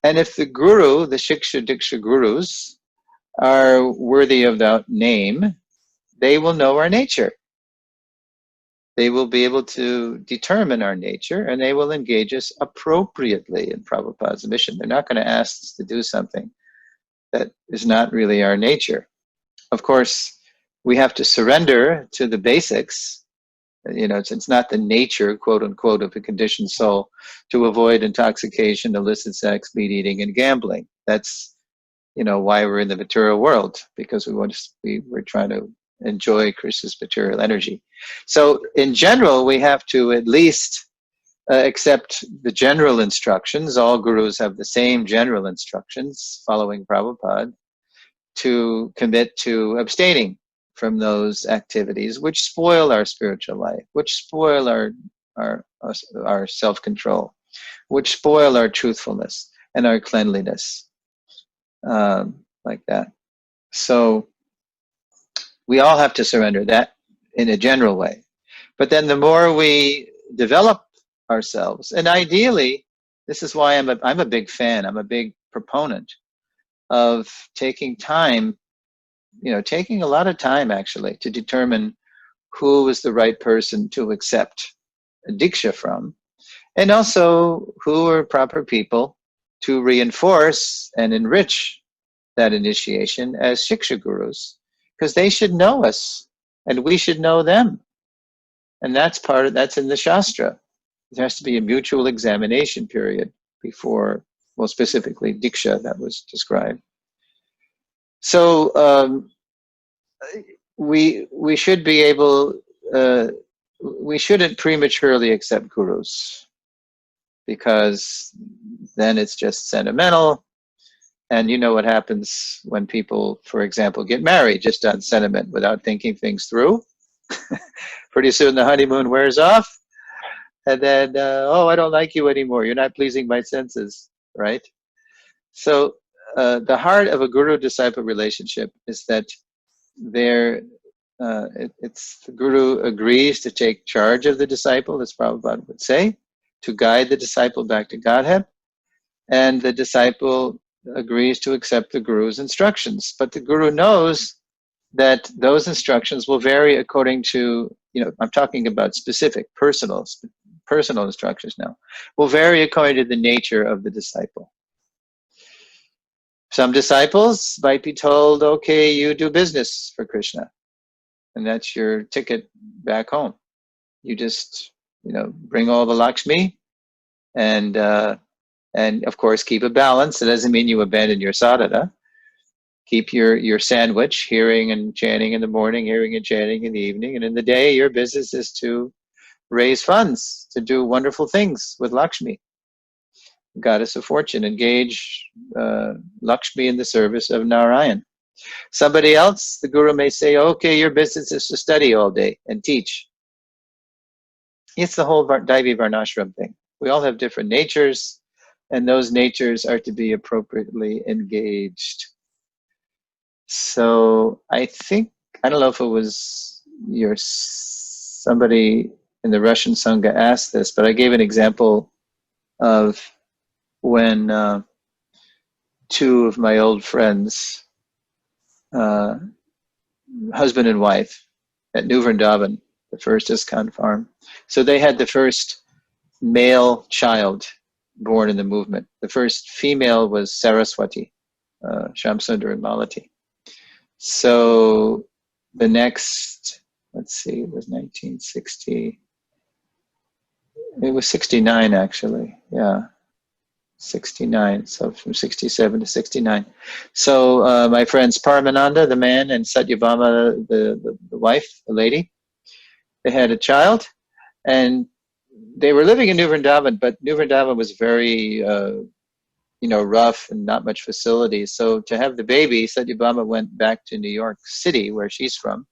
And if the Guru, the Shiksha Diksha Gurus, are worthy of that name, they will know our nature. They will be able to determine our nature, and they will engage us appropriately in Prabhupada's mission. They're not going to ask us to do something that is not really our nature. Of course, we have to surrender to the basics. You know, it's not the nature, quote unquote, of a conditioned soul to avoid intoxication, illicit sex, meat eating, and gambling. That's, you know, why we're in the material world, because we're trying to enjoy Krishna's material energy. So in general, we have to at least accept the general instructions. All gurus have the same general instructions following Prabhupada, to commit to abstaining from those activities which spoil our spiritual life, which spoil our self-control, which spoil our truthfulness and our cleanliness, like that. So we all have to surrender that in a general way. But then the more we develop ourselves, and ideally, this is why I'm a big fan, I'm a big proponent of taking time, you know, taking a lot of time actually to determine who is the right person to accept a diksha from, and also who are proper people to reinforce and enrich that initiation as shiksha gurus, because they should know us and we should know them. And that's in the Shastra. There has to be a mutual examination period before, well, specifically diksha that was described. So we should be able, we shouldn't prematurely accept gurus, because then it's just sentimental. And you know what happens when people, for example, get married just on sentiment without thinking things through. Pretty soon the honeymoon wears off, and then, oh, I don't like you anymore. You're not pleasing my senses, right? So the heart of a guru-disciple relationship is that it's the guru agrees to take charge of the disciple, as Prabhupada would say, to guide the disciple back to Godhead, and the disciple agrees to accept the guru's instructions. But the guru knows that those instructions will vary according to, you know, I'm talking about specific personal instructions now, will vary according to the nature of the disciple. Some disciples might be told, okay, you do business for Krishna, and that's your ticket back home. You just, you know, bring all the Lakshmi, and of course keep a balance. It doesn't mean you abandon your sadhana. Keep your sandwich, hearing and chanting in the morning, hearing and chanting in the evening, and in the day your business is to raise funds, to do wonderful things with Lakshmi, goddess of fortune. Engage Lakshmi in the service of Narayan. Somebody else, the guru may say, okay, your business is to study all day and teach. It's the whole Daivi Varnashram thing. We all have different natures, and those natures are to be appropriately engaged. So I think, I don't know if it was somebody in the Russian Sangha asked this, but I gave an example of when two of my old friends, husband and wife, at New Vrindavan, the first ISKCON farm. So they had the first male child born in the movement. The first female was Saraswati, Shamsundar and Malati. So the next, let's see, it was 1960. It was 69 actually, yeah. 69, so from 67 to 69. So my friends Paramananda, the man, and Satyabhama, the wife, the lady, they had a child, and they were living in New Vrindavan, but New Vrindavan was very, rough and not much facilities. So to have the baby, Satyabhama went back to New York City, where she's from,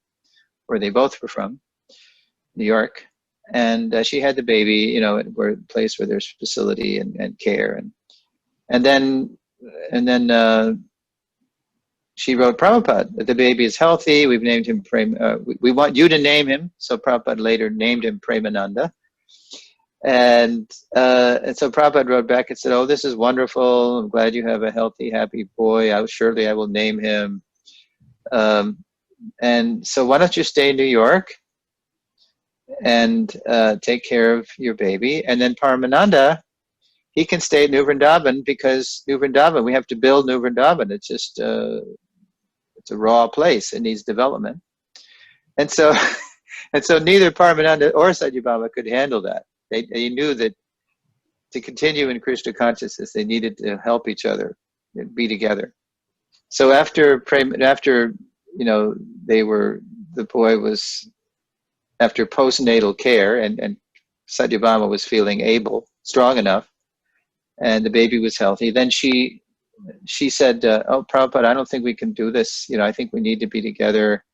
where they both were from, New York. And she had the baby, at a place where there's facility and care. And then she wrote Prabhupada that the baby is healthy. We've named him we want you to name him. So Prabhupada later named him Premananda. And so Prabhupada wrote back and said, "Oh, this is wonderful. I'm glad you have a healthy, happy boy. Surely I will name him. And so why don't you stay in New York and take care of your baby? And then Paramananda, he can stay at New Vrindavan, because New Vrindavan, we have to build New Vrindavan. It's just, it's a raw place. It needs development." And so, neither Paramananda or Satyabhama could handle that. They knew that to continue in Krishna consciousness, they needed to help each other, be together. So after the boy was, after postnatal care, and Satyabhama was feeling strong enough, and the baby was healthy, then she said, "Oh, Prabhupada, I don't think we can do this. I think we need to be together.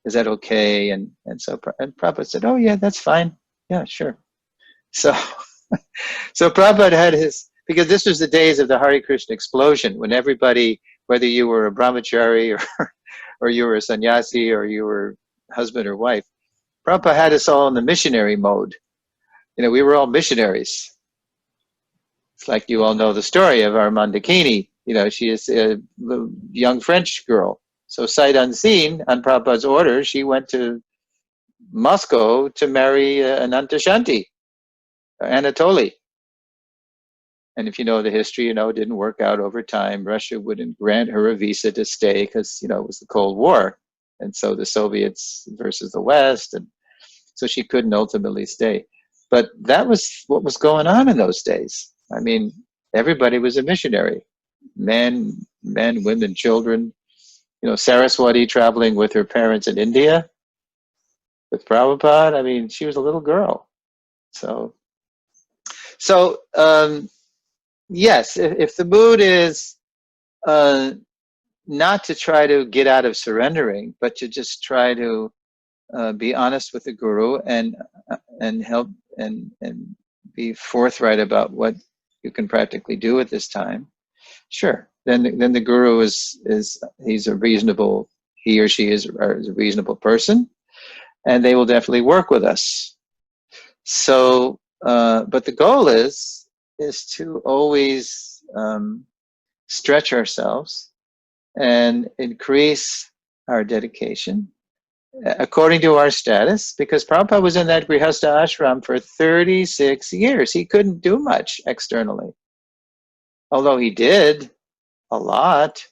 Is that okay?" And Prabhupada said, "Oh yeah, that's fine. Yeah, sure." So Prabhupada had because this was the days of the Hare Krishna explosion, when everybody, whether you were a brahmachari or you were a sannyasi or you were husband or wife, Prabhupada had us all in the missionary mode. We were all missionaries. It's like you all know the story of our Mandakini. She is a young French girl. So sight unseen, on Prabhupada's order, she went to Moscow to marry Anantashanti, Anatoly. And if you know the history, it didn't work out over time. Russia wouldn't grant her a visa to stay because, it was the Cold War. And so the Soviets versus the West. And so she couldn't ultimately stay. But that was what was going on in those days. I mean, everybody was a missionary. Men, women, children. Saraswati traveling with her parents in India with Prabhupada. I mean, she was a little girl. So yes, if the mood is not to try to get out of surrendering, but to just try to be honest with the Guru and help and be forthright about what you can practically do at this time, sure. Then the Guru he's a reasonable, he or she is a reasonable person, and they will definitely work with us. So, but the goal is to always stretch ourselves and increase our dedication according to our status, because Prabhupada was in that Grihastha ashram for 36 years. He couldn't do much externally, although he did a lot.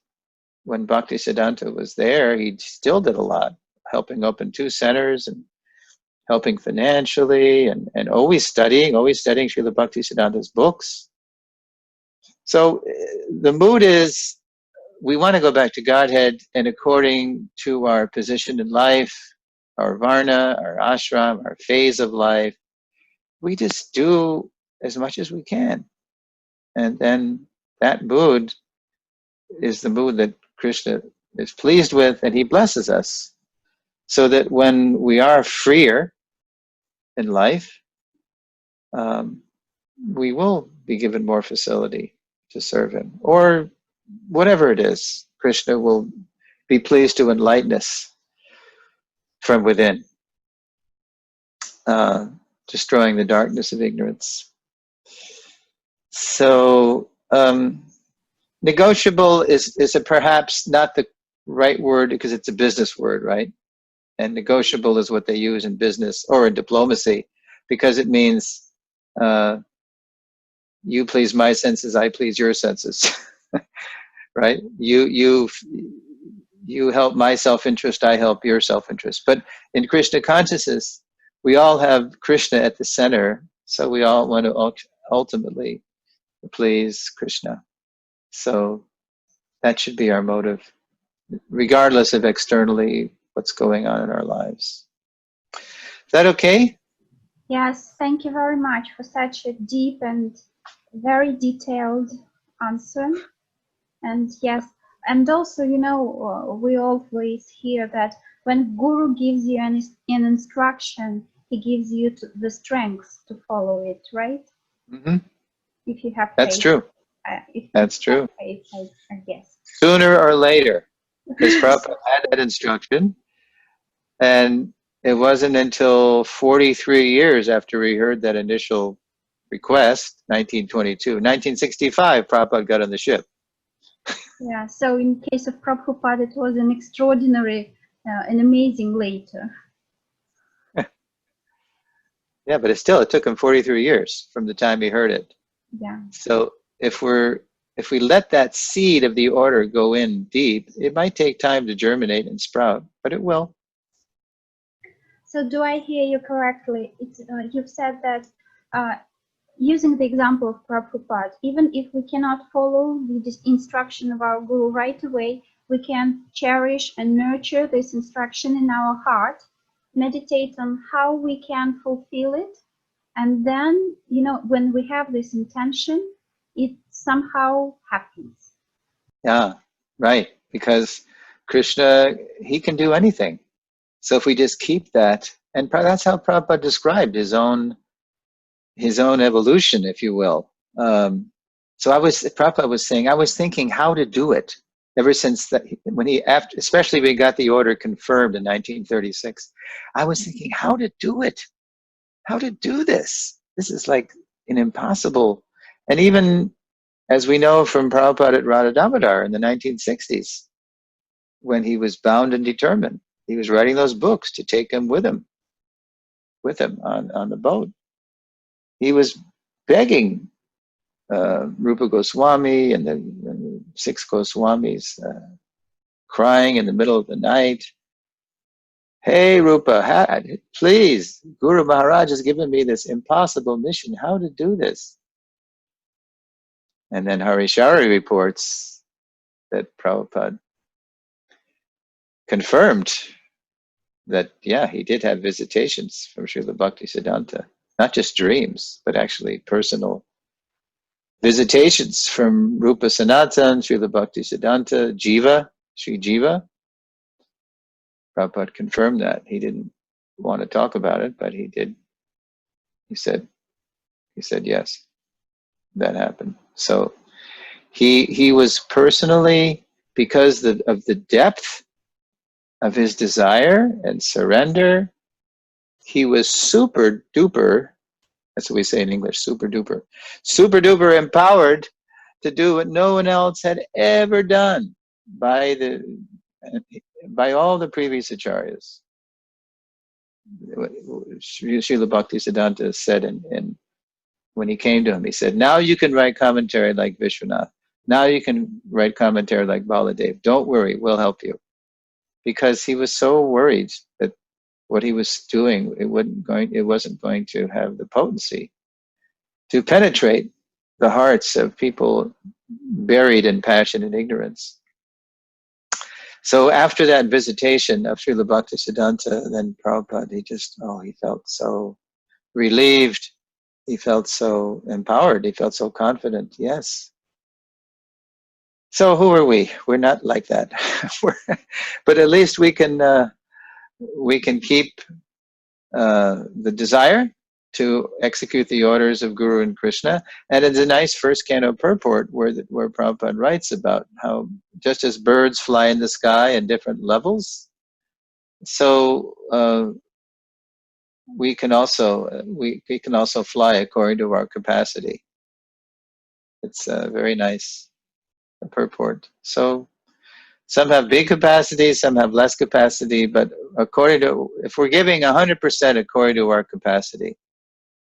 When Bhaktisiddhanta was there, he still did a lot, helping open 2 centers and helping financially, and always studying Srila Bhaktisiddhanta's books. So the mood is, we want to go back to Godhead, and according to our position in life, our varna, our ashram, our phase of life, we just do as much as we can. And then that mood is the mood that Krishna is pleased with, and he blesses us, so that when we are freer in life, we will be given more facility to serve him, or whatever it is. Krishna will be pleased to enlighten us from within, destroying the darkness of ignorance. So negotiable is perhaps not the right word, because it's a business word, right? And negotiable is what they use in business or in diplomacy, because it means you please my senses, I please your senses. Right? You help my self-interest, I help your self-interest. But in Krishna consciousness, we all have Krishna at the center, So we all want to ultimately please Krishna. So that should be our motive, regardless of externally what's going on in our lives. Is that okay?
Yes, thank you very much for such a deep and very detailed answer. And yes, and also, you know, we always hear that when Guru gives you an instruction, he gives you the strength to follow it, right?
Mm-hmm.
If you have faith.
That's true. That's true.
Faith, I guess.
Sooner or later, because Prabhupada had that instruction, and it wasn't until 43 years after we heard that initial request, 1922, 1965, Prabhupada got on the ship.
Yeah, so in case of Prabhupada, it was an extraordinary, an amazing later.
Yeah, but it took him 43 years from the time he heard it.
Yeah.
So if we let that seed of the order go in deep, it might take time to germinate and sprout, but it will.
So do I hear you correctly? You've said that using the example of Prabhupada, even if we cannot follow the instruction of our Guru right away, we can cherish and nurture this instruction in our heart, meditate on how we can fulfill it, and then, you know, when we have this intention, it somehow happens.
Yeah, right. Because Krishna, he can do anything. So if we just keep that, and that's how Prabhupada described his own evolution, if you will. So Prabhupada was saying, I was thinking how to do it ever since that, especially when he got the order confirmed in 1936. I was thinking how to do it, how to do this. This is like an impossible, and even as we know from Prabhupada at Radha Damodar in the 1960s, when he was bound and determined, he was writing those books to take them with him on the boat. He was begging Rupa Goswami and the 6 Goswamis, crying in the middle of the night, hey Rupa, please, Guru Maharaj has given me this impossible mission, how to do this? And then Harishari reports that Prabhupada confirmed that, yeah, he did have visitations from Srila Bhaktisiddhanta, not just dreams, but actually personal visitations from Rupa Sanatan, Srila Bhaktisiddhanta, Jiva, Sri Jiva. Prabhupada confirmed that. He didn't want to talk about it, but he did. He said yes, that happened. So he was personally, because of the depth of his desire and surrender, he was super duper, that's what we say in English, super duper empowered to do what no one else had ever done by all the previous acharyas. Srila Bhaktisiddhanta said when he came to him, he said, now you can write commentary like Vishwanath. Now you can write commentary like Baladev. Don't worry, we'll help you. Because he was so worried that what he was doing, it wasn't going to have the potency to penetrate the hearts of people buried in passion and ignorance. So after that visitation of Srila Bhaktisiddhanta, then Prabhupada, he felt so relieved. He felt so empowered. He felt so confident. Yes. So who are we? We're not like that. But at least we can keep the desire to execute the orders of Guru and Krishna. And it's a nice first canto purport where Prabhupada writes about how just as birds fly in the sky in different levels, so we can also fly according to our capacity. It's a very nice purport. So some have big capacity, some have less capacity, but if we're giving 100% according to our capacity,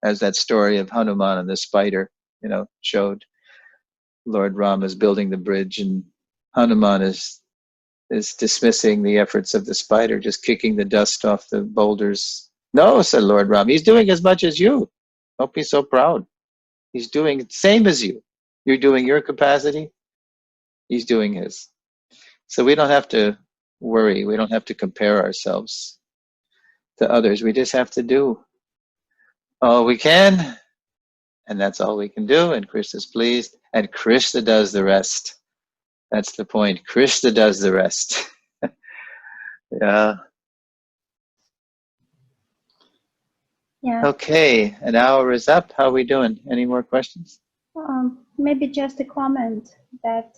as that story of Hanuman and the spider, showed. Lord Rama is building the bridge, and Hanuman is dismissing the efforts of the spider, just kicking the dust off the boulders. No, said Lord Rama, he's doing as much as you. Don't be so proud. He's doing the same as you. You're doing your capacity. He's doing his. So we don't have to worry. We don't have to compare ourselves to others. We just have to do all we can. And that's all we can do. And Krishna's pleased. And Krishna does the rest. That's the point. Krishna does the rest. Yeah.
Yeah.
Okay, an hour is up. How are we doing? Any more questions?
Maybe just a comment that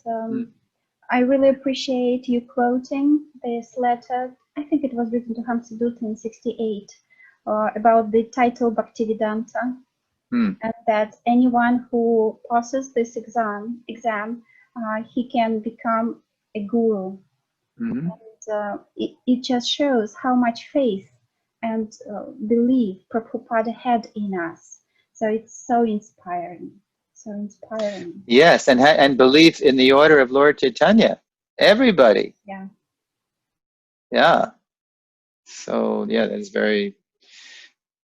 I really appreciate you quoting this letter. I think it was written to Hamsadutta in 68 about the title Bhaktivedanta, and that anyone who passes this exam, he can become a guru. And it just shows how much faith and belief Prabhupada had in us. So it's so inspiring. So inspiring.
Yes, and belief in the order of Lord Chaitanya. Everybody.
Yeah.
Yeah. So yeah, that is very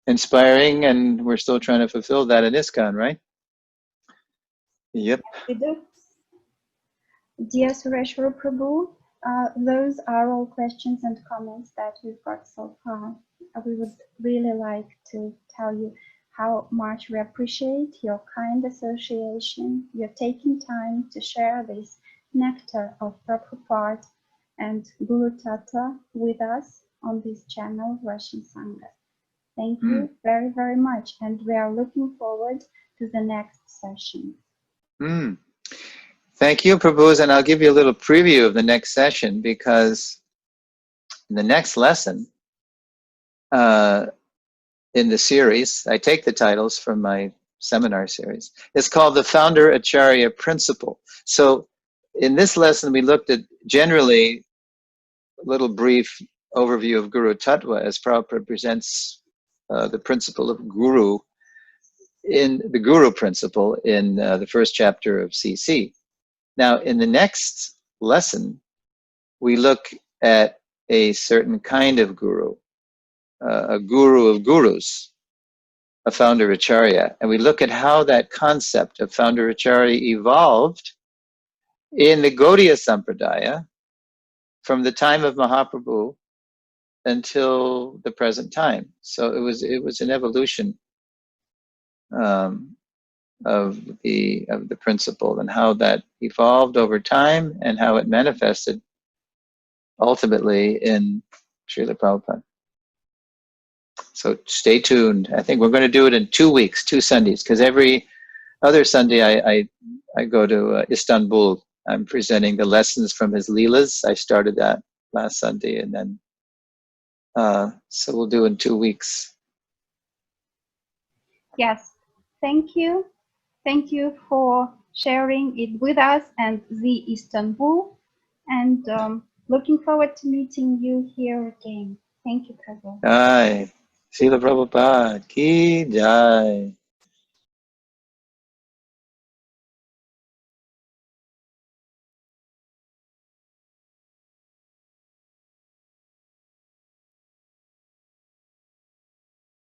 inspiring, and we're still trying to fulfill that in ISKCON, right? Yep.
We do. Dear Sureshvara Prabhu, those are all questions and comments that we've got so far. We would really like to tell you how much we appreciate your kind association. You're taking time to share this nectar of Prabhupada and Guru Tata with us on this channel, Russian Sangha. Thank you very, very much. And we are looking forward to the next session.
Thank you, Prabhu, and I'll give you a little preview of the next session, because the next lesson in the series, I take the titles from my seminar series, it's called the Founder Acharya Principle. So in this lesson, we looked at generally a little brief overview of Guru Tattva as Prabhupada presents the principle of Guru in the Guru principle in the first chapter of CC. Now, in the next lesson, we look at a certain kind of guru, a guru of gurus, a founder acharya, and we look at how that concept of founder acharya evolved in the Gaudiya Sampradaya from the time of Mahaprabhu until the present time. So it was an evolution of the principle, and how that evolved over time, and how it manifested ultimately in Srila Prabhupada. So stay tuned. I think we're going to do it in 2 weeks, 2 Sundays, because every other Sunday I go to Istanbul. I'm presenting the lessons from his Leelas. I started that last Sunday, and then so we'll do in 2 weeks.
Yes, thank you. Thank you for sharing it with us and the Istanbul, and looking forward to meeting you here again. Thank you, Prabhu.
Jai. Srila Prabhupada ki jai.